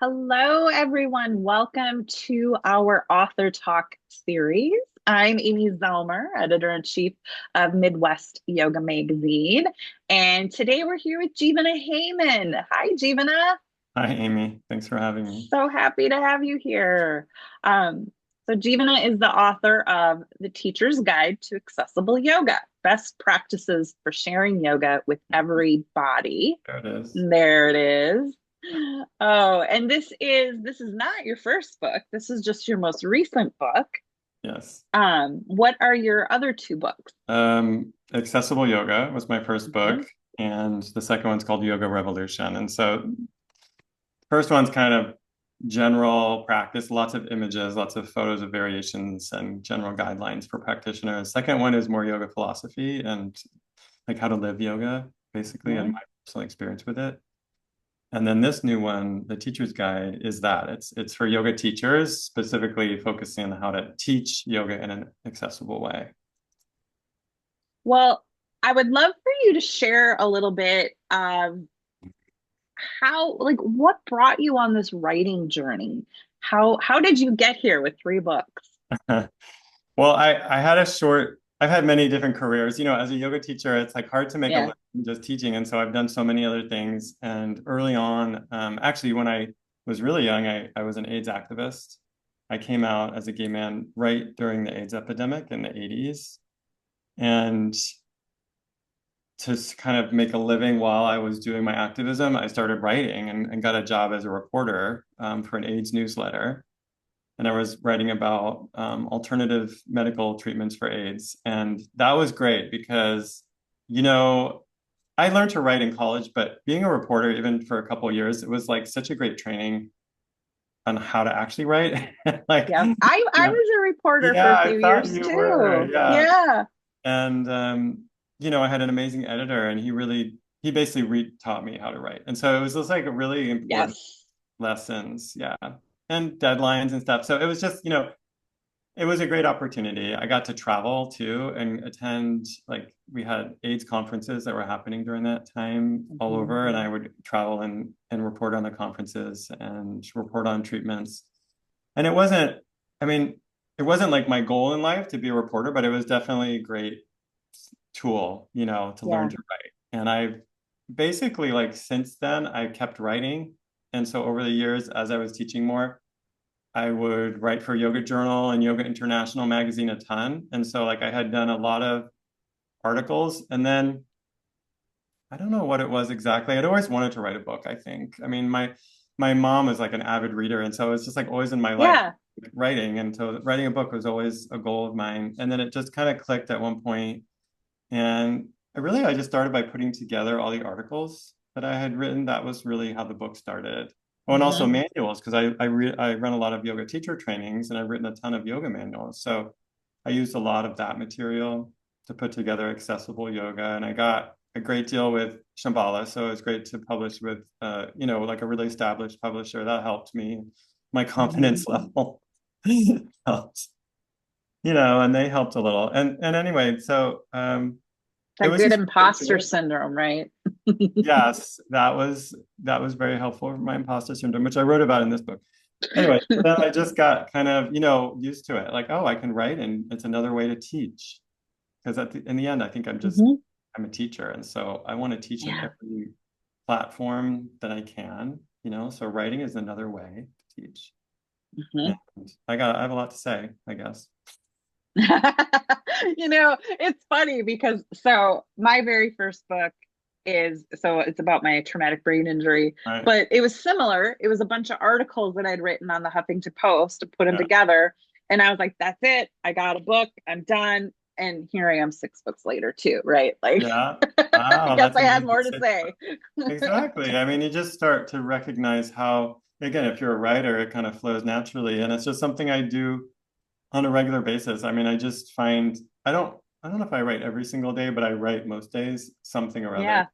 Hello, everyone. Welcome to our Author Talk series. I'm Amy Zellmer, editor-in-chief of Midwest Yoga Magazine. And today we're here with Jivana Heyman. Hi, Jivana. Hi, Amy. Thanks for having me. So happy to have you here. Um, so Jivana is the author of The Teacher's Guide to Accessible Yoga, Best Practices for Sharing Yoga with Everybody. There it is. There it is. Oh, and this is not your first book. This is just your most recent book. Yes. What are your other two books? Accessible Yoga was my first Mhm. book, and the second one's called Yoga Revolution. And so, first one's kind of general practice, lots of images, lots of photos of variations, and general guidelines for practitioners. Second one is more yoga philosophy and like how to live yoga, basically, and Mhm. my personal experience with it. And then this new one, the teacher's guide, is that it's for yoga teachers, specifically focusing on how to teach yoga in an accessible way. Well, I would love for you to share a little bit of what brought you on this writing journey? How did you get here with three books? Well, I had a short, I've had many different careers. As a yoga teacher, it's like hard to make a Yeah. living just teaching. And so I've done so many other things. And early on, actually, when I was really young, I was an AIDS activist. I came out as a gay man right during the AIDS epidemic in the 80s. And to kind of make a living while I was doing my activism, I started writing and got a job as a reporter for an AIDS newsletter. And I was writing about alternative medical treatments for AIDS. And that was great because, you know, I learned to write in college, but being a reporter, even for a couple of years, it was like such a great training on how to actually write. Like, Yeah. I yeah, was a reporter for yeah, a I few thought years you were. too. Yeah. Yeah. And I had an amazing editor, and he basically re-taught me how to write. And so it was just like a really important Yes. lessons, yeah, and deadlines and stuff. So it was just, it was a great opportunity. I got to travel too and attend, like, we had AIDS conferences that were happening during that time all Mhm. over, and I would travel and report on the conferences and report on treatments. And I mean, it wasn't like my goal in life to be a reporter, but it was definitely a great tool, to learn Yeah. to write. And I've basically, like, since then, I kept writing. And so over the years, as I was teaching more, I would write for Yoga Journal and Yoga International magazine a ton. And so, like, I had done a lot of articles. And then I don't know what it was exactly. I'd always wanted to write a book, I think. I mean, my mom was like an avid reader, and so it's just like always in my life Yeah. writing. And so writing a book was always a goal of mine. And then it just kind of clicked at one point, and I just started by putting together all the articles that I had written. That was really how the book started. Oh, and also Hmm. manuals, because I run a lot of yoga teacher trainings, and I've written a ton of yoga manuals. So I used a lot of that material to put together accessible yoga, and I got a great deal with Shambhala. So it was great to publish with, like a really established publisher. That helped me. My Hmm. confidence level helped, and they helped a little. And anyway, so it That was good just really imposter good. syndrome, right? Yes, that was very helpful for my imposter syndrome, which I wrote about in this book. Anyway, then I just got kind of, used to it. Like, oh, I can write, and it's another way to teach. Because in the end, I think Hmm. I'm a teacher, and so I want to teach on Yeah. every platform that I can. So writing is another way to teach. And Hmm. I have a lot to say, I guess. It's funny because my very first book it's about my traumatic brain injury, Right? but it was similar. It was a bunch of articles that I'd written on the Huffington Post to put them Yeah. together. And I was like, that's it. I got a book. I'm done. And here I am 6 books later, too, right? Like, Yeah. I Wow, guess that's I had amazing. more to say. Exactly. I mean, you just start to recognize how, again, if you're a writer, it kind of flows naturally. And it's just something I do on a regular basis. I mean, I just find I don't know if I write every single day, but I write most days, something or other. Yeah.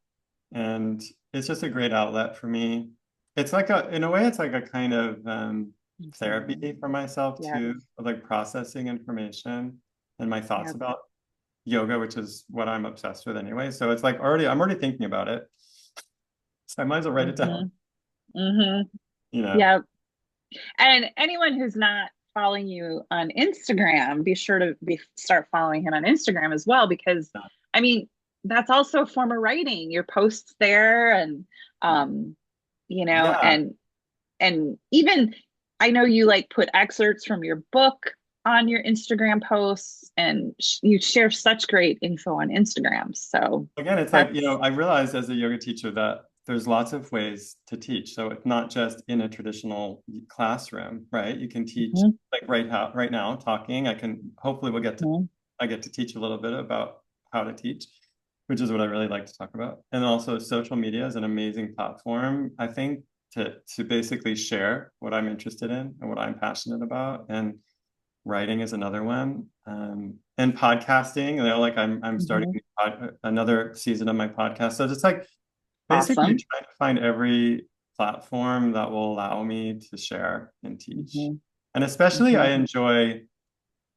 And it's just a great outlet for me. It's like in a way, it's like a kind of Mhm. therapy for myself Yes. too, of like processing information and my thoughts Yep. about yoga, which is what I'm obsessed with anyway. So it's like I'm already thinking about it. So I might as well write it down. Hmm. Hmm. you know. Yeah. And anyone who's not following you on Instagram, be sure to start following him on Instagram as well, because I mean, that's also a form of writing. Your posts there and um, Yeah. and even I know you like put excerpts from your book on your Instagram posts and you share such great info on Instagram. So Again, it's like, that's I realized as a yoga teacher that there's lots of ways to teach. So it's not just in a traditional classroom, right? You can teach mhm, like right now talking. Hopefully mhm, I get to teach a little bit about how to teach, which is what I really like to talk about. And also social media is an amazing platform, I think, to basically share what I'm interested in and what I'm passionate about. And writing is another one. And podcasting, like I'm starting mhm. another season of my podcast. So just like basically Awesome. trying to find every platform that will allow me to share and teach. Mhm, And especially I mhm. enjoy,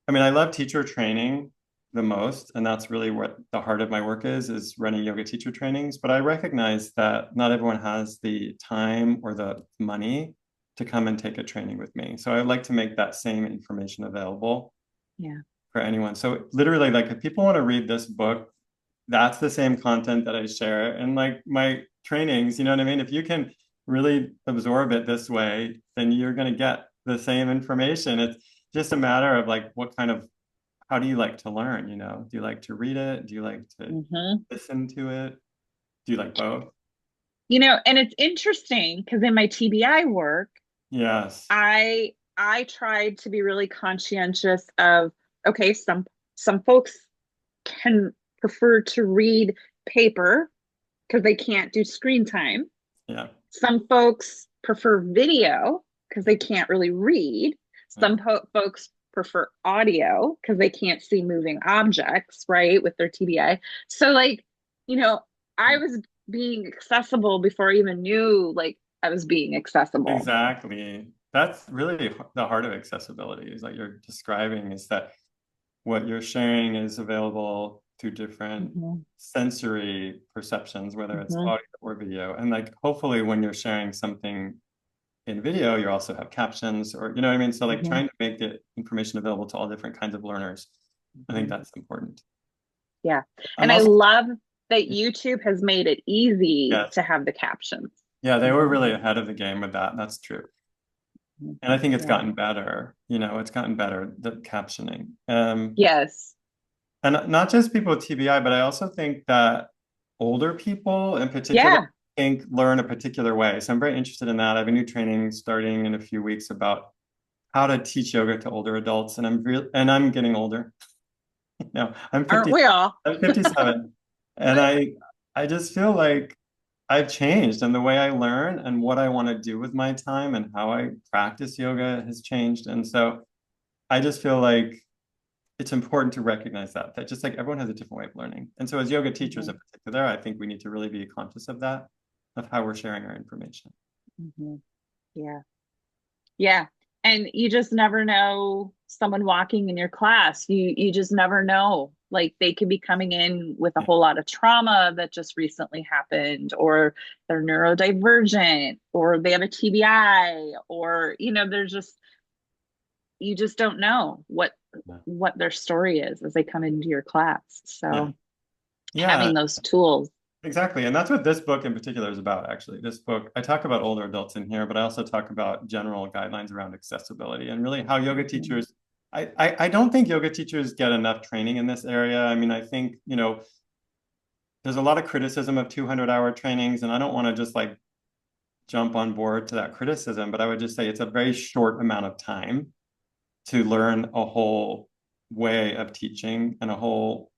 I mean, I love teacher training the most, and that's really what the heart of my work is running yoga teacher trainings. But I recognize that not everyone has the time or the money to come and take a training with me. So I'd like to make that same information available Yeah. for anyone. So literally, like if people want to read this book, that's the same content that I share in like my trainings. You know what I mean? If you can really absorb it this way, then you're going to get the same information. It's just a matter of like what kind of how do you like to learn? Do you like to read it? Do you like to Mhm. listen to it? Do you like both? And it's interesting because in my TBI work, Yes. I tried to be really conscientious of okay, some folks can prefer to read paper because they can't do screen time. Yeah. Some folks prefer video because they can't really read. Yeah. Folks prefer audio because they can't see moving objects, right, with their TBI. So, like, you know, I Yeah. was being accessible before I even knew, like, I was being accessible. Exactly. That's really the heart of accessibility is like you're describing is that what you're sharing is available through different Mhm, sensory perceptions, whether it's mhm, audio or video. And like hopefully when you're sharing something in video, you also have captions or you know what I mean? So like mhm, trying to make the information available to all different kinds of learners. I think mhm. that's important. Yeah. I'm And I also love that YouTube has made it easy yes. to have the captions. Yeah, they were Mhm, really ahead of the game with that. That's true. mhm. And I think it's Yeah. gotten better. It's gotten better, the captioning. Yes. And not just people with TBI, but I also think that older people in particular Yeah. think learn a particular way. So I'm very interested in that. I have a new training starting in a few weeks about how to teach yoga to older adults. And I'm getting older. No, Aren't we all? I'm 57. And I just feel like I've changed and the way I learn and what I want to do with my time and how I practice yoga has changed. And so I just feel like it's important to recognize that just like everyone has a different way of learning. And so as yoga teachers Mhm, in particular, I think we need to really be conscious of that, of how we're sharing our information. mhm. Yeah. Yeah. And you just never know someone walking in your class. You just never know. Like they could be coming in with a Yeah. whole lot of trauma that just recently happened, or they're neurodivergent, or they have a TBI, or there's just you just don't know Yeah. what their story is as they come into your class. Yeah. So Yeah, having those tools. exactly. And that's what this book in particular is about, actually. This book, I talk about older adults in here, but I also talk about general guidelines around accessibility and really how yoga Mhm. teachers, I don't think yoga teachers get enough training in this area. I mean, I think, there's a lot of criticism of 200-hour trainings, and I don't want to just like jump on board to that criticism, but I would just say it's a very short amount of time to learn a whole way of teaching and a whole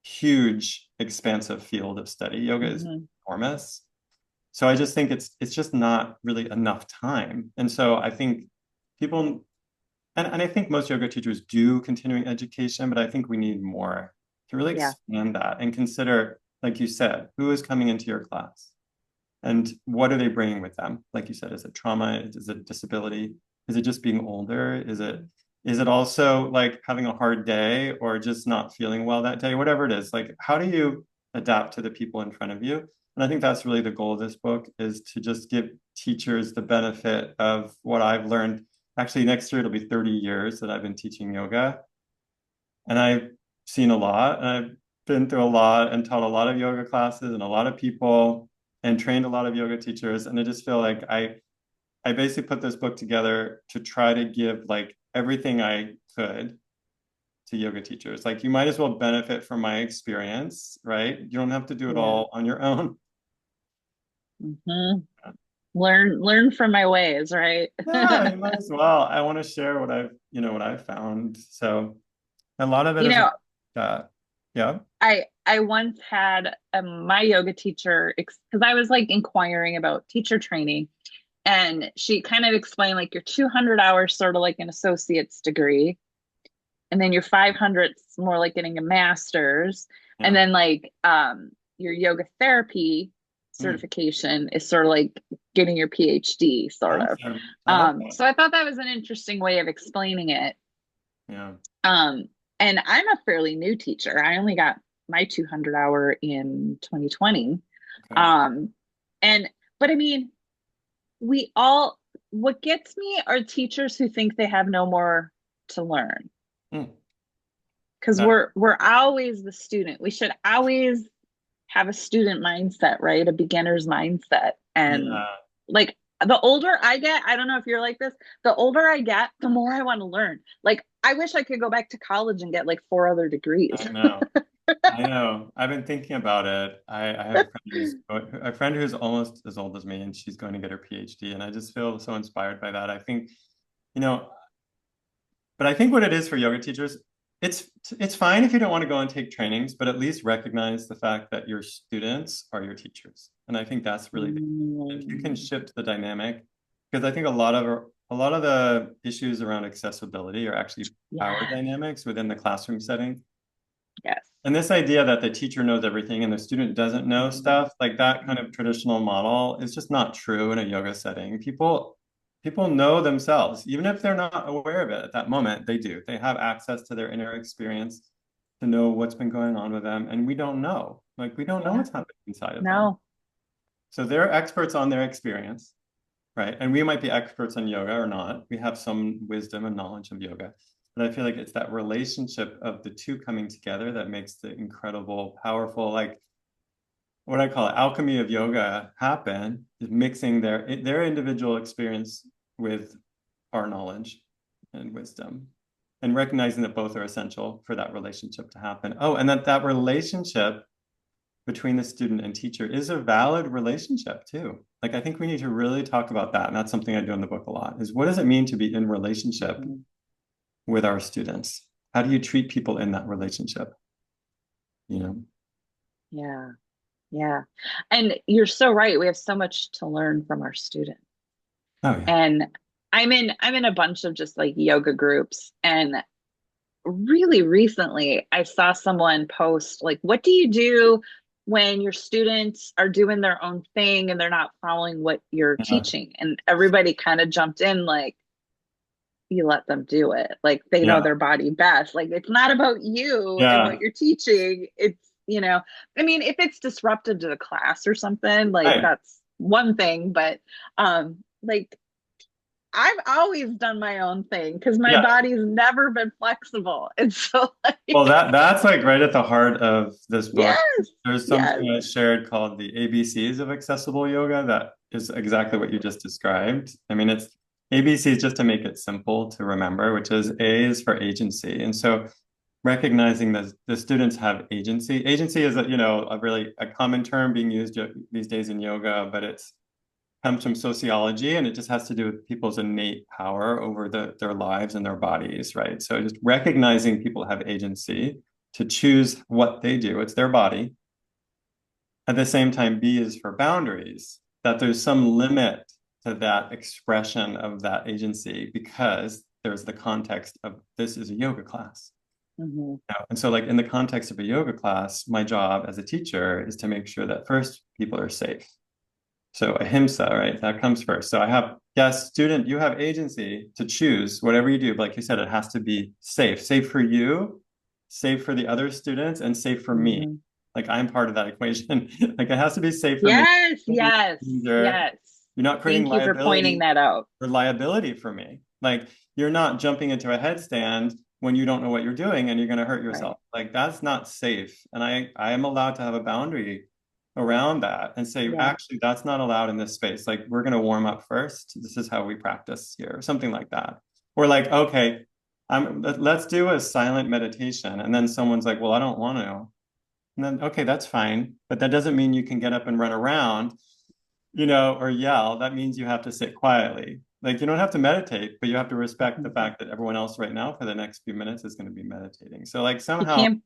huge, expansive field of study. Yoga is Mhm. enormous. So I just think it's just not really enough time. And so I think people and I think most yoga teachers do continuing education, but I think we need more to really Yeah. expand that and consider, like you said, who is coming into your class and what are they bringing with them? Like you said, is it trauma? Is it disability? Is it just being older? Is it also like having a hard day or just not feeling well that day? Whatever it is, like how do you adapt to the people in front of you? And I think that's really the goal of this book is to just give teachers the benefit of what I've learned. Actually, next year it'll be 30 years that I've been teaching yoga. And I've seen a lot, and I've been through a lot and taught a lot of yoga classes and a lot of people and trained a lot of yoga teachers. And I just feel like I basically put this book together to try to give like everything I could to yoga teachers. Like you might as well benefit from my experience, right? You don't have to do it Yeah. all on your own. Hmm. Learn from my ways, right? Yeah, you might as well. I want to share what what I've found. So a lot of it You is know, that. Yeah. I once had my yoga teacher because I was like inquiring about teacher training, and she kind of explained like your 200 hours sort of like an associate's degree, and then your 500's more like getting a master's, and Yeah. then like your yoga therapy Hmm. certification is sort of like getting your PhD sort of. Awesome. I love that. So I thought that was an interesting way of explaining it. Yeah. Um, and I'm a fairly new teacher. I only got my 200 hour in 2020. Okay. Um, and but I mean, we all what gets me are teachers who think they have no more to learn Hmm. because That, we're always the student. We should always have a student mindset, right? A beginner's mindset. And yeah. like the older I get, I don't know if you're like this, the older I get, the more I want to learn. Like I wish I could go back to college and get like four other degrees. I know. I know. I've been thinking about it. I have a friend who's almost as old as me, and she's going to get her PhD, and I just feel so inspired by that. I think, you know, but I think what it is for yoga teachers, it's it's fine if you don't want to go and take trainings, but at least recognize the fact that your students are your teachers. And I think that's really the if you can Mm, shift the dynamic, because I think a lot of the issues around accessibility are actually power yes, dynamics within the classroom setting. yes. And this idea that the teacher knows everything and the student doesn't know Mhm. stuff, like that kind of traditional model is just not true in a yoga setting. People know themselves, even if they're not aware of it at that moment, they do. They have access to their inner experience to know what's been going on with them. And we don't know. Like we don't know Yeah, what's happening inside of them. no, So they're experts on their experience, right? And we might be experts on yoga or not. We have some wisdom and knowledge of yoga. But I feel like it's that relationship of the two coming together that makes the incredible, powerful, like what I call it, alchemy of yoga happen, is mixing their individual experience with our knowledge and wisdom and recognizing that both are essential for that relationship to happen. Oh, and that relationship between the student and teacher is a valid relationship too. Like I think we need to really talk about that. And that's something I do in the book a lot is what does it mean to be in relationship Mhm. with our students? How do you treat people in that relationship? You know? Yeah, yeah. And you're so right. We have so much to learn from our students. Oh yeah. And I'm in a bunch of just like yoga groups, and really recently I saw someone post like, what do you do when your students are doing their own thing and they're not following what you're Yeah. teaching? And everybody kind of jumped in like, you let them do it. Like they know Yeah. their body best. Like it's not about you and Yeah. what you're teaching. It's, I mean, if it's disruptive to the class or something, like Right. that's one thing, but like I've always done my own thing because my Yeah. body's never been flexible. And so Well, like, that's like right at the heart of this book. yes, There's yes. something I shared called the ABCs of accessible yoga that is exactly what you just described. I mean, it's ABCs just to make it simple to remember, which is A is for agency. And so recognizing that the students have agency. Agency is a really a common term being used these days in yoga, but it's comes from sociology and it just has to do with people's innate power over their lives and their bodies, right? So just recognizing people have agency to choose what they do, it's their body. At the same time, B is for boundaries, that there's some limit to that expression of that agency because there's the context of this is a yoga class. Mhm. And so, like in the context of a yoga class, my job as a teacher is to make sure that first people are safe. So ahimsa, right? That comes first. So I have, yes, student, you have agency to choose whatever you do. But like you said, it has to be safe, safe for you, safe for the other students, and safe for me. Mhm. Like I'm part of that equation. Like it has to be safe for me. Yes, yes, You're yes. not creating Thank you for pointing liability that out. or liability for me. Like you're not jumping into a headstand when you don't know what you're doing and you're going to hurt Right. yourself. Like that's not safe. And I am allowed to have a boundary around that and say, Yeah. actually, that's not allowed in this space. Like we're going to warm up first. This is how we practice here, or something like that. Or like, okay, let's do a silent meditation. And then someone's like, well, I don't want to. And then, okay, that's fine. But that doesn't mean you can get up and run around, or yell. That means you have to sit quietly. Like you don't have to meditate, but you have to respect the Mhm. fact that everyone else right now for the next few minutes is going to be meditating. So like You somehow, can't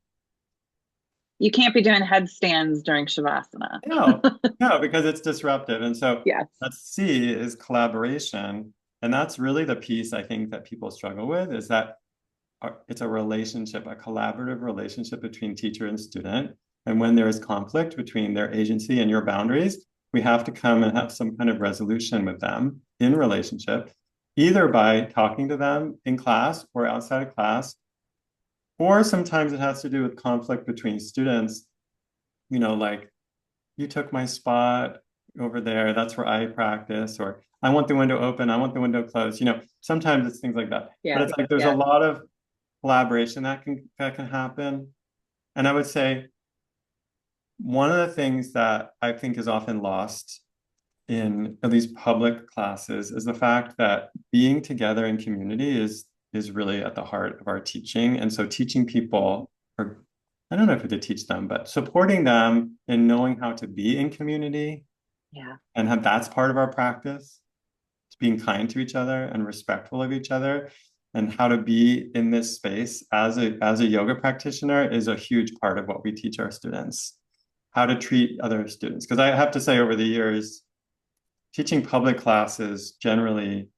you can't be doing headstands during Shavasana. no, no, because it's disruptive. And so Yes. let's C is collaboration. And that's really the piece I think that people struggle with is that it's a relationship, a collaborative relationship between teacher and student. And when there is conflict between their agency and your boundaries, we have to come and have some kind of resolution with them in relationship, either by talking to them in class or outside of class, or sometimes it has to do with conflict between students, like you took my spot over there, that's where I practice, or I want the window open, I want the window closed. Sometimes it's things like that. But Yeah. it's like there's a Yeah. lot of collaboration that can happen. And I would say one of the things that I think is often lost in at least public classes is the fact that being together in community is really at the heart of our teaching. And so teaching people, or I don't know if we to teach them, but supporting them in knowing how to be in community Yeah. and have that's part of our practice, being kind to each other and respectful of each other and how to be in this space as a yoga practitioner is a huge part of what we teach our students, how to treat other students. Because I have to say over the years, teaching public classes generally,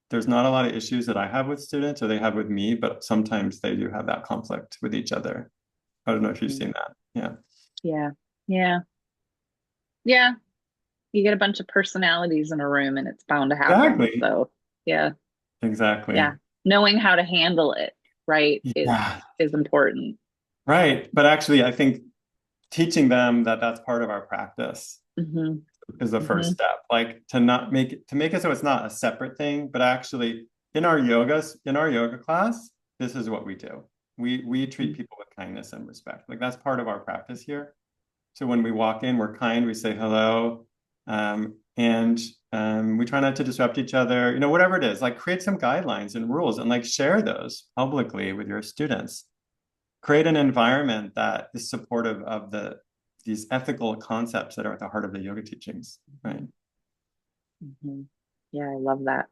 there's not a lot of issues that I have with students or they have with me, but sometimes they do have that conflict with each other. I don't know if you've Mhm. seen that. Yeah, Yeah. Yeah. Yeah. You get a bunch of personalities in a room and it's bound to happen. exactly. So, yeah. Exactly. Yeah. Knowing how to handle it, right, Yeah, is important. right. But actually, I think teaching them that that's part of our practice Hmm. is the first Hmm. step. Like to make it so it's not a separate thing, but actually in our yoga class, this is what we do. We treat people with kindness and respect. Like that's part of our practice here. So when we walk in, we're kind, we say hello, and we try not to disrupt each other, whatever it is, like create some guidelines and rules and like share those publicly with your students. Create an environment that is supportive of these ethical concepts that are at the heart of the yoga teachings, right? Hmm. Yeah, I love that.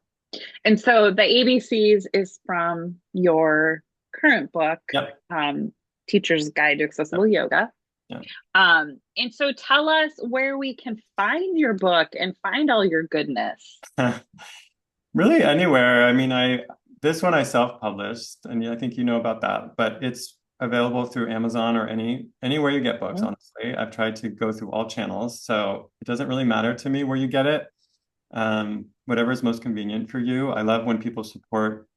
And so the ABCs is from your current book, Yep. um, Teacher's Guide to Yep. Accessible Yoga. Yeah. And so tell us where we can find your book and find all your goodness. Really anywhere. I mean, this one I self-published, and I think you know about that, but it's available through Amazon or anywhere you get books, Mhm. honestly. I've tried to go through all channels, so it doesn't really matter to me where you get it. Whatever is most convenient for you. I love when people support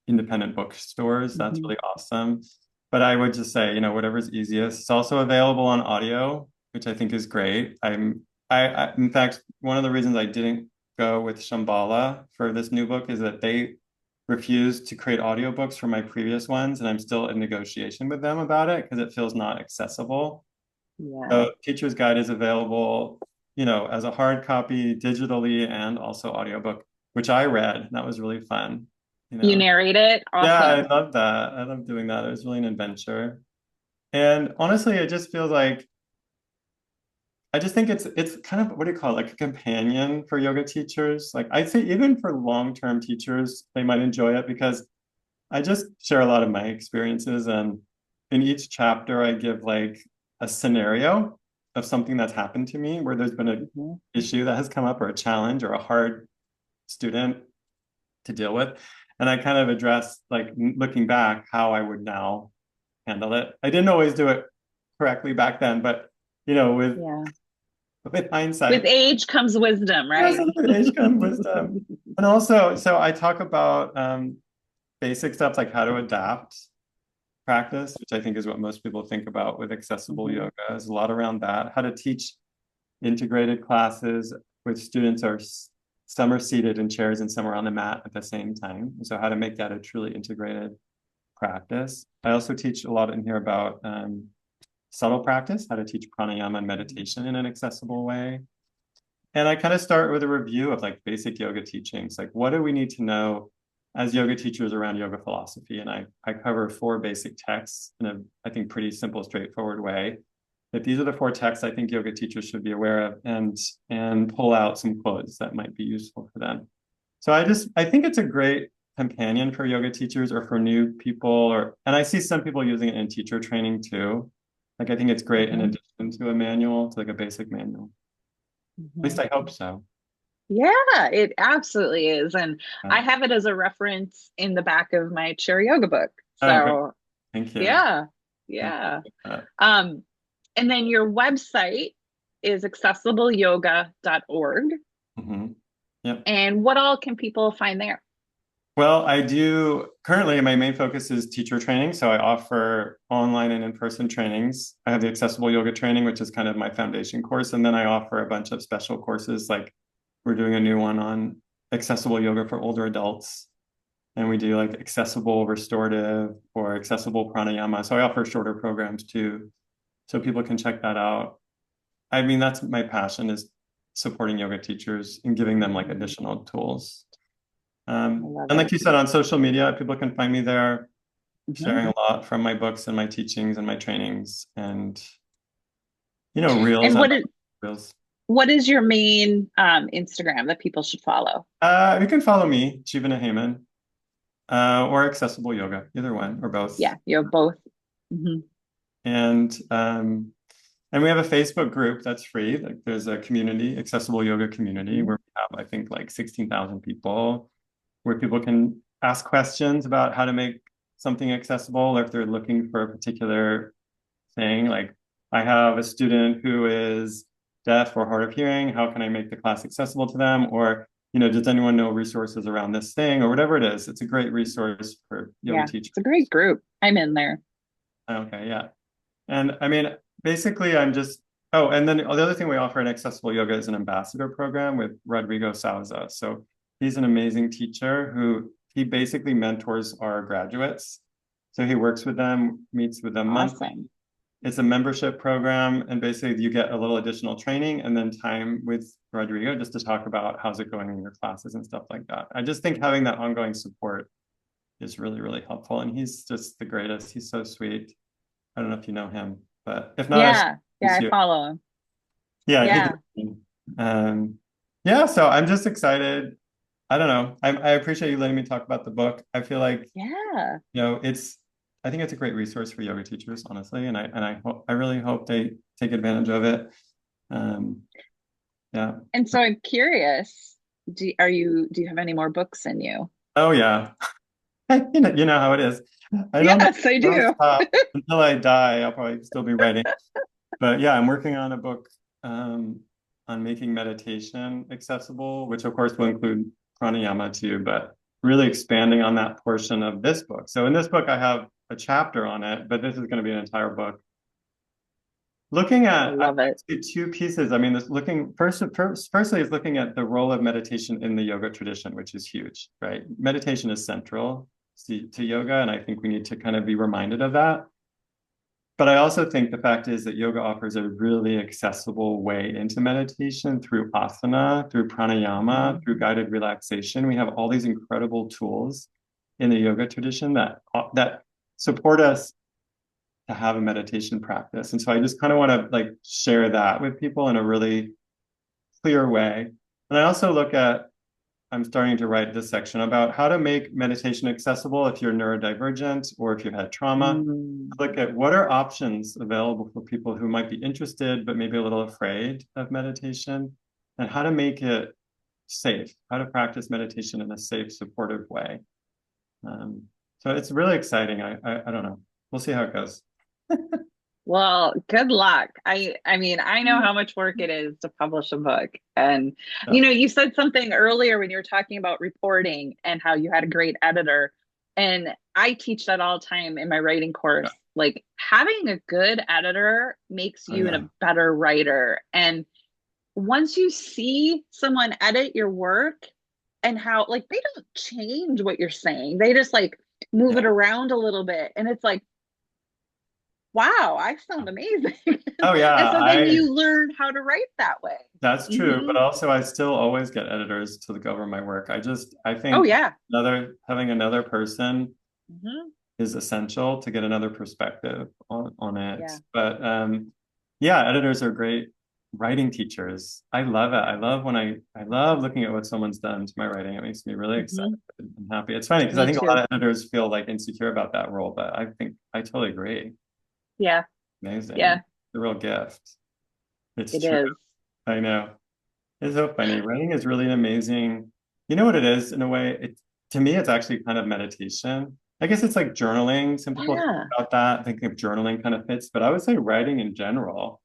independent bookstores. That's Mhm. really awesome. But I would just say, whatever's easiest. It's also available on audio, which I think is great. In fact, one of the reasons I didn't go with Shambhala for this new book is that they refused to create audiobooks for my previous ones, and I'm still in negotiation with them about it because it feels not accessible. Yeah. So Teacher's Guide is available, as a hard copy, digitally, and also audiobook, which I read. And that was really fun. You You know, narrate it? yeah, I Awesome. love that. I love doing that. It was really an adventure. And honestly, it just feels like I just think it's kind of what do you call it, like a companion for yoga teachers. Like I'd say even for long-term teachers, they might enjoy it because I just share a lot of my experiences and in each chapter I give like a scenario of something that's happened to me where there's been an Mhm. issue that has come up or a challenge or a hard student to deal with. And I kind of address like looking back how I would now handle it. I didn't always do it correctly back then, but with Yeah. with With hindsight, age comes wisdom, yes, right? with age comes wisdom. And also, so I talk about basic stuff like how to adapt. practice, which I think is what most people think about with accessible Mhm. yoga. There's a lot around that. How to teach integrated classes with students are some are seated in chairs and some are on the mat at the same time. So how to make that a truly integrated practice. I also teach a lot in here about subtle practice, how to teach pranayama and meditation in an accessible way. And I kind of start with a review of like basic yoga teachings. Like, what do we need to know as yoga teachers around yoga philosophy? And I cover 4 basic texts in a, I think, pretty simple, straightforward way. That these are the 4 texts I think yoga teachers should be aware of, and pull out some quotes that might be useful for them. So I think it's a great companion for yoga teachers or for new people, and I see some people using it in teacher training too. Like I think it's great in Mhm. addition to a manual, to like a basic manual. At least Mhm. I hope so. Yeah, it absolutely is. And Uh, I have it as a reference in the back of my chair yoga book. oh, great. So, Thank you. yeah, Thank yeah. you for that. Um, and then your website is accessibleyoga.org. Mhm. Yep. And what all can people find there? Well, I do currently, my main focus is teacher training. So I offer online and in-person trainings. I have the accessible yoga training, which is kind of my foundation course. And then I offer a bunch of special courses. Like we're doing a new one on accessible yoga for older adults. And we do like accessible restorative or accessible pranayama. So I offer shorter programs too. So people can check that out. I mean, that's my passion is supporting yoga teachers and giving them like Mhm. additional tools. I love And it. like you said, on social media, people can find me there, Mhm. sharing a lot from my books and my teachings and my trainings, and reels And and reels. what is your main Instagram that people should follow? You can follow me, Jivana Heyman, or Accessible Yoga, either one or both. Yeah, you have both. Mhm. And and we have a Facebook group that's free. Like there's a community, Accessible Yoga community, Mhm. where we have, I think, like 16,000 people, where people can ask questions about how to make something accessible, or if they're looking for a particular thing. Like I have a student who is deaf or hard of hearing. How can I make the class accessible to them? Or, does anyone know resources around this thing or whatever it is? It's a great resource for yoga Yeah, teachers. it's a great group. I'm in there. Okay, yeah. And I mean, basically, oh, and then the other thing we offer in Accessible Yoga is an ambassador program with Rodrigo Souza. So he's an amazing teacher who he basically mentors our graduates. So he works with them, meets with them monthly. Awesome. It's a membership program, and basically you get a little additional training and then time with Rodrigo just to talk about how's it going in your classes and stuff like that. I just think having that ongoing support is really, really helpful. And he's just the greatest. He's so sweet. I don't know if you know him, but if not, I should Yeah, yeah, introduce I you. follow him. Yeah, Yeah, um, yeah. So I'm just excited. I don't know. I appreciate you letting me talk about the book. I feel like yeah. it's. I think it's a great resource for yoga teachers, honestly, and I really hope they take advantage of it. Um, yeah. And so I'm curious, do you have any more books in you? Oh yeah. You know how it is. I don't know. Yes, I I don't do. stop until I die. I'll probably still be writing. But yeah, I'm working on a book on making meditation accessible, which of course will include pranayama too, but really expanding on that portion of this book. So in this book, I have a chapter on it, but this is going to be an entire book. Looking I at, I love it. see 2 pieces. I mean, this looking firstly is looking at the role of meditation in the yoga tradition, which is huge, right? Meditation is central to yoga, and I think we need to kind of be reminded of that. But I also think the fact is that yoga offers a really accessible way into meditation through asana, through pranayama, Mhm. through guided relaxation. We have all these incredible tools in the yoga tradition that support us to have a meditation practice. And so I just kind of want to like share that with people in a really clear way. And I also look at I'm starting to write this section about how to make meditation accessible if you're neurodivergent or if you've had trauma. Mm. Look at what are options available for people who might be interested but maybe a little afraid of meditation, and how to make it safe, how to practice meditation in a safe, supportive way. Um, so it's really exciting. I don't know. We'll see how it goes. Well, good luck. I mean, I know how much work it is to publish a book. And Yeah. you said something earlier when you were talking about reporting and how you had a great editor. And I teach that all the time in my writing Yeah. course. Like having a good editor makes Oh you a yeah. better writer. And once you see someone edit your work and how like they don't change what you're saying, they just like move it Yeah. around a little bit. And it's like, wow, I sound amazing. Oh yeah. And so then you learn how to write that way. That's true, Mm-hmm. but also I still always get editors to look over my work. I Oh, think yeah. having another person Mm-hmm. is essential to get another perspective on it. Yeah. But yeah, editors are great writing teachers. I love it. I love looking at what someone's done to my writing. It makes me really excited Mm-hmm. and happy. It's funny because I Me think a lot too. of editors feel like insecure about that role, but I think I totally agree. Yeah. Amazing. Yeah. The real gift. It's It true. is. I know. It's so funny. Writing is really an amazing, you know what it is in a way? To me, it's actually kind of meditation. I guess it's like journaling. Some people think Yeah. about that, think of journaling kind of fits, but I would say writing in general,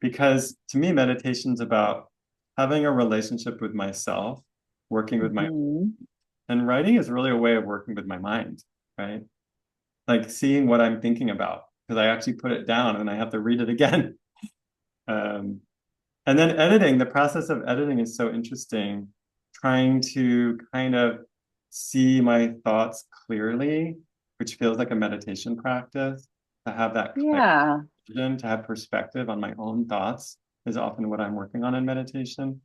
because to me, meditation's about having a relationship with myself, working with my, Mm-hmm. and writing is really a way of working with my mind, right? Like seeing what I'm thinking about, because I actually put it down and I have to read it again. Um, And then editing, the process of editing is so interesting, trying to kind of see my thoughts clearly, which feels like a meditation practice, to have that Yeah. clarity, to have perspective on my own thoughts is often what I'm working on in meditation.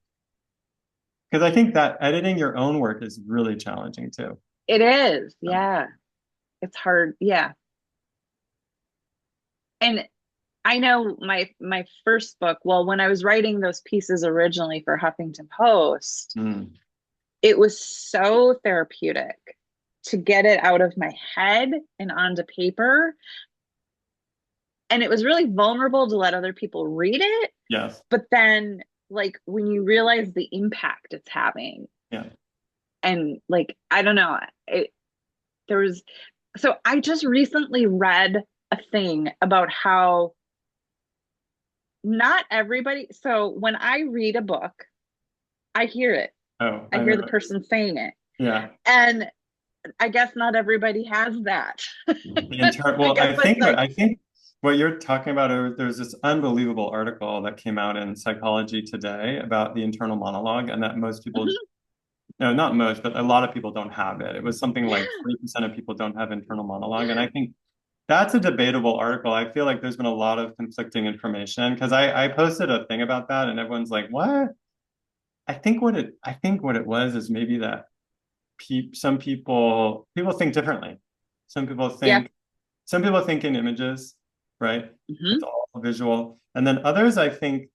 Because I think that editing your own work is really challenging too. It is. Um, Yeah. It's hard. Yeah. And I know my first book, well, when I was writing those pieces originally for Huffington Post, mm, it was so therapeutic to get it out of my head and onto paper. And it was really vulnerable to let other people read it. yes, But then, like, when you realize the impact it's having, yeah. and like, I don't know, there was, so I just recently read a thing about how not everybody, so when I read a book, I hear it, Oh, I I hear know. the person saying it. Yeah. And I guess not everybody has that. I Well, guess that's like, I think what you're talking about, there's this unbelievable article that came out in Psychology Today about the internal monologue, and that most people, mhm, no, not most, but a lot of people don't have it. It was something like 40% of people don't have internal monologue, and I think that's a debatable article. I feel like there's been a lot of conflicting information because I posted a thing about that, and everyone's like, "What?" I think what it was is maybe that some people think differently. Some people yeah. think some people think in images, right? It's Hmm. all visual. And then others, I think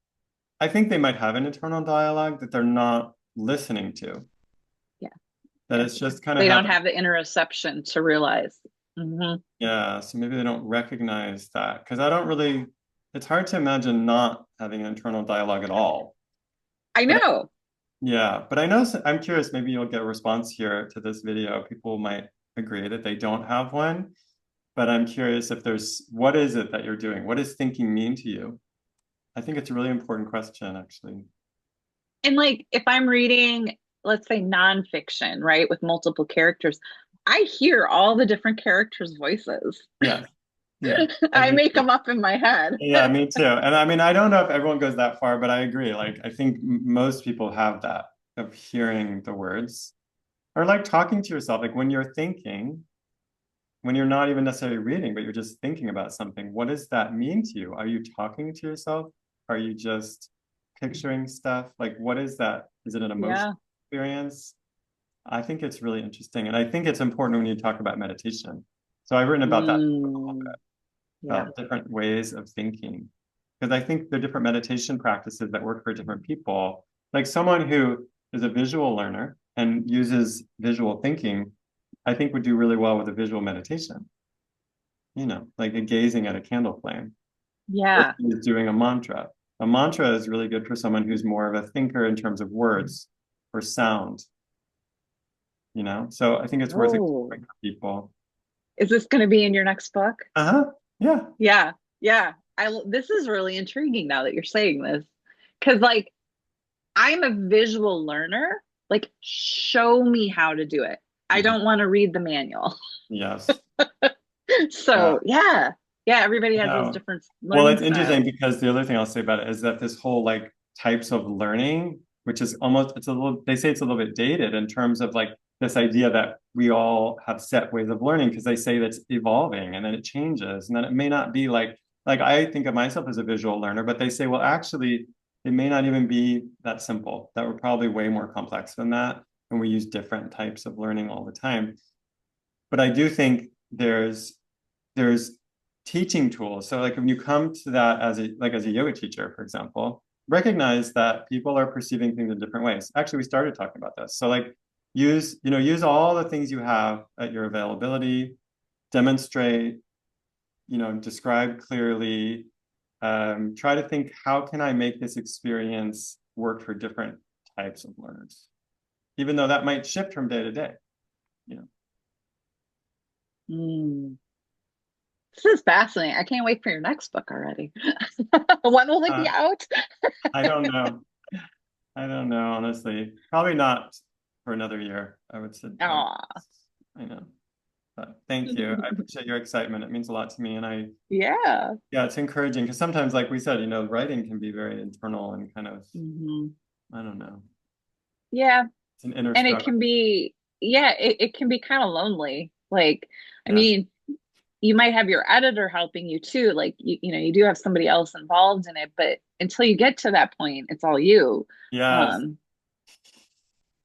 they might have an internal dialogue that they're not listening to, Yeah. that Yeah. it's just kind of They don't happening. have the interoception to realize. Hmm. Yeah, so maybe they don't recognize that because I don't really, it's hard to imagine not having an internal dialogue at all. I But know. yeah, but I know, I'm curious, maybe you'll get a response here to this video. People might agree that they don't have one, but I'm curious if what is it that you're doing? What does thinking mean to you? I think it's a really important question, actually. And like if I'm reading, let's say nonfiction, right, with multiple characters, I hear all the different characters' voices. Yeah, yeah, I I do make too. them up in my head. Yeah, me too. And I mean, I don't know if everyone goes that far, but I agree. Like, I think most people have that of hearing the words or like talking to yourself. Like when you're thinking, when you're not even necessarily reading, but you're just thinking about something, what does that mean to you? Are you talking to yourself? Are you just picturing stuff? Like, what is that? Is it an emotional Yeah. experience? I think it's really interesting. And I think it's important when you talk about meditation. So I've written about that a little Mm, bit, yeah. about different ways of thinking. Because I think the different meditation practices that work for different people, like someone who is a visual learner and uses visual thinking, I think would do really well with a visual meditation, like a gazing at a candle flame Yeah. versus doing a mantra. A mantra is really good for someone who's more of a thinker in terms of words or sound, So I think it's worth Oh, exploring for people. is this going to be in your next book? Uh-huh. Yeah. Yeah. Yeah. This is really intriguing now that you're saying this. Cause like I'm a visual learner. Like show me how to do it. I don't want to read the manual. Yes. Yeah. So yeah, everybody has those No. different Well, learning it's interesting styles. because the other thing I'll say about it is that this whole like types of learning, which is almost, it's a little, they say it's a little bit dated in terms of like this idea that we all have set ways of learning because they say that's evolving and then it changes and then it may not be like I think of myself as a visual learner, but they say, well, actually, it may not even be that simple, that we're probably way more complex than that. And we use different types of learning all the time. But I do think there's teaching tools. So like when you come to that as a yoga teacher, for example, recognize that people are perceiving things in different ways. Actually, we started talking about this. So like use all the things you have at your availability, demonstrate, describe clearly, try to think, how can I make this experience work for different types of learners? Even though that might shift from day to day, you know. Mm. This is fascinating. I can't wait for your next book already. When will it be Uh, out? I don't know. I don't know, honestly. Probably not for another year, I would say. Aw. I know. But thank you. I appreciate your excitement. It means a lot to me. And Yeah. yeah, it's encouraging because sometimes, like we said, writing can be very internal and kind of, Hmm. I don't know, Yeah. it's an inner And it struggle. can be, yeah, it can be kind of lonely. Like, I Yeah. mean, you might have your editor helping you too. Like, you do have somebody else involved in it, but until you get to that point, it's all you. Yes. Um,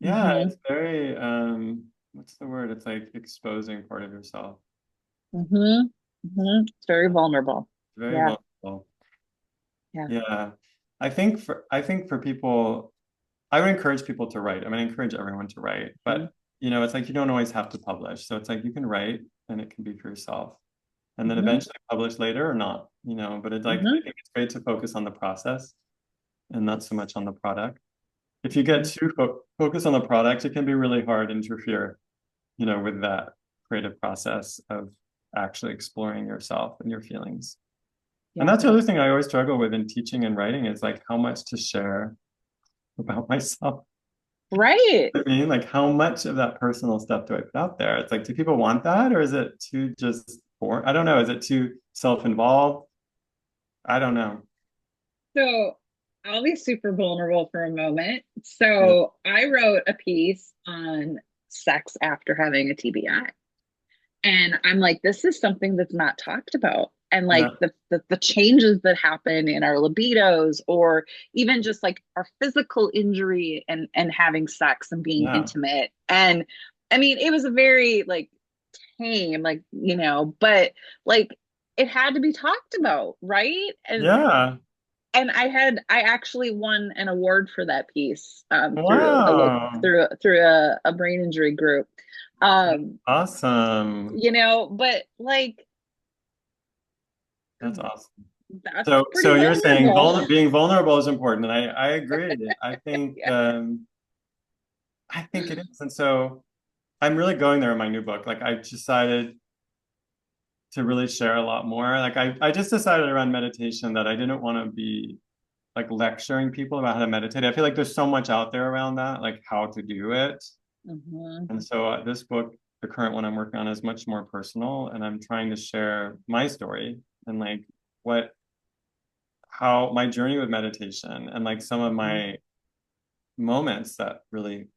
Yeah, hmm it's very, what's the word? It's like exposing part of yourself. hmm It's very vulnerable. Very Yeah. vulnerable. Yeah. Yeah. I think for people, I would encourage people to write. I mean, I encourage everyone to write, but it's like you don't always have to publish. So it's like you can write and it can be for yourself and then Hmm eventually publish later or not, but it's like I hmm think it's great to focus on the process and not so much on the product. If you get too focused on the product, it can be really hard to interfere, with that creative process of actually exploring yourself and your feelings. And Yeah. that's the other thing I always struggle with in teaching and writing is like how much to share about myself. Right. I mean, like how much of that personal stuff do I put out there? It's like, do people want that or is it too just boring? I don't know. Is it too self-involved? I don't know. So I'll be super vulnerable for a moment. Yeah. So I wrote a piece on sex after having a TBI. And I'm like, this is something that's not talked about. And like Yeah. the changes that happen in our libidos, or even just like our physical injury and having sex and being Yeah. intimate. And I mean, it was a very like tame, like, but like it had to be talked about, right? Yeah. And I actually won an award for that piece through a local Wow. through a brain injury group. Um, Awesome. but like That's awesome. that's So pretty you're saying vulnerable. being vulnerable is important, and I agree. I think Yeah. I think it is, and so I'm really going there in my new book. Like I decided to really share a lot more. Like I just decided around meditation that I didn't want to be like lecturing people about how to meditate. I feel like there's so much out there around that, like how to do it. Hmm And so this book, the current one I'm working on, is much more personal, and I'm trying to share my story and like what how my journey with meditation and like some of my moments that really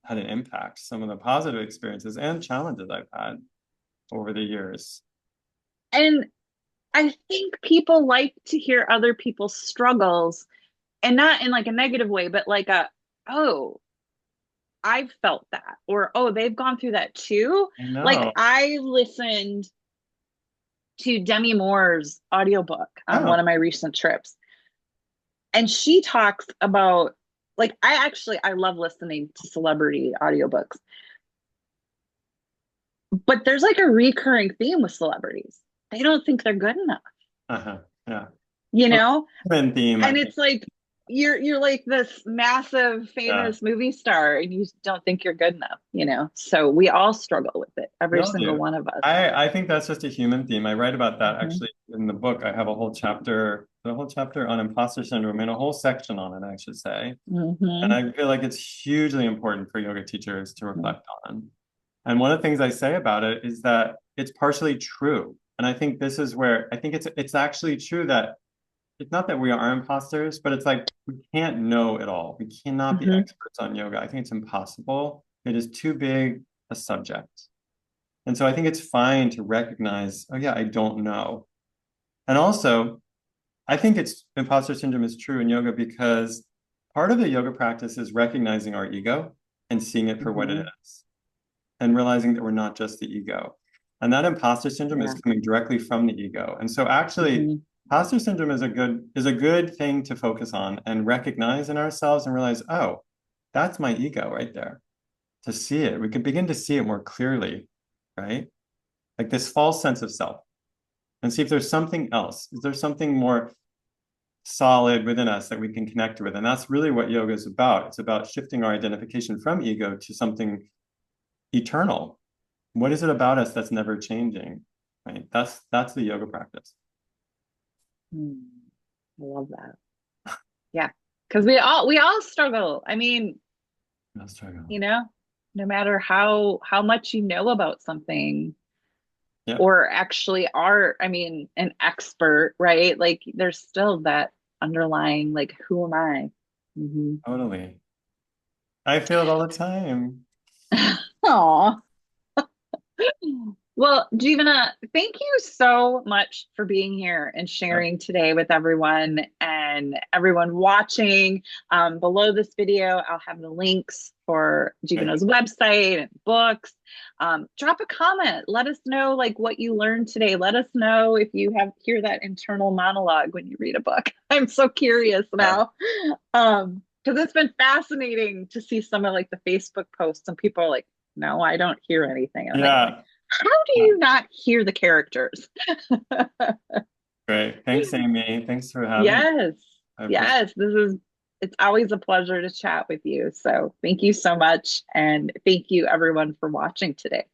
had an impact, some of the positive experiences and challenges I've had over the years. And I think people like to hear other people's struggles, and not in like a negative way, but like oh, I've felt that, or oh, they've gone through that too. I Like know. I listened to Demi Moore's audiobook on Oh, one of my recent trips, and she talks about, like, I love listening to celebrity audiobooks, but there's like a recurring theme with celebrities. They don't think they're good enough, uh-huh. Yeah. you Well, know? human theme, I And think. it's like you're like this massive Yeah. famous movie star and you don't think you're good enough. So we all struggle with it, We every all single do. one of us. I think that's just a human theme. I write about that Hmm actually in the book. I have a whole chapter on imposter syndrome and a whole section on it, I should say. And hmm I feel like it's hugely important for yoga teachers to reflect on. And one of the things I say about it is that it's partially true. And I think this is where I think it's actually true that it's not that we are imposters, but it's like we can't know it all. We cannot be Hmm. experts on yoga. I think it's impossible. It is too big a subject. And so I think it's fine to recognize, oh yeah, I don't know. And also, I think it's imposter syndrome is true in yoga because part of the yoga practice is recognizing our ego and seeing it for what it Hmm. is and realizing that we're not just the ego. And that imposter syndrome is Yeah. coming directly from the ego. And so actually, Hmm. imposter syndrome is a good thing to focus on and recognize in ourselves and realize, oh, that's my ego right there. To see it, we can begin to see it more clearly, right? Like this false sense of self, and see if there's something else. Is there something more solid within us that we can connect with? And that's really what yoga is about. It's about shifting our identification from ego to something eternal. What is it about us that's never changing? Right? That's the yoga practice. Mm. I love that. Yeah. Because we all struggle. I mean, Let's try go. you know, no matter how much you know about something Yeah, or actually are, I mean, an expert, right? Like there's still that underlying, like, who am I? Hmm. totally. I feel it all the time. Aw. Well, Jivana, thank you so much for being here and Yeah, sharing today with everyone and everyone watching. Below this video, I'll have the links for great. Jivana's website and books. Drop a comment. Let us know like what you learned today. Let us know if you have hear that internal monologue when you read a book. I'm so curious Yeah, now. Because it's been fascinating to see some of like the Facebook posts and people are like, no, I don't hear anything. And I'm like, yeah. how do you not hear the characters? Great. Thanks, Amy. Thanks for having me. Yes. I appreciate Yes. It's always a pleasure to chat with you. So thank you so much. And thank you everyone for watching today.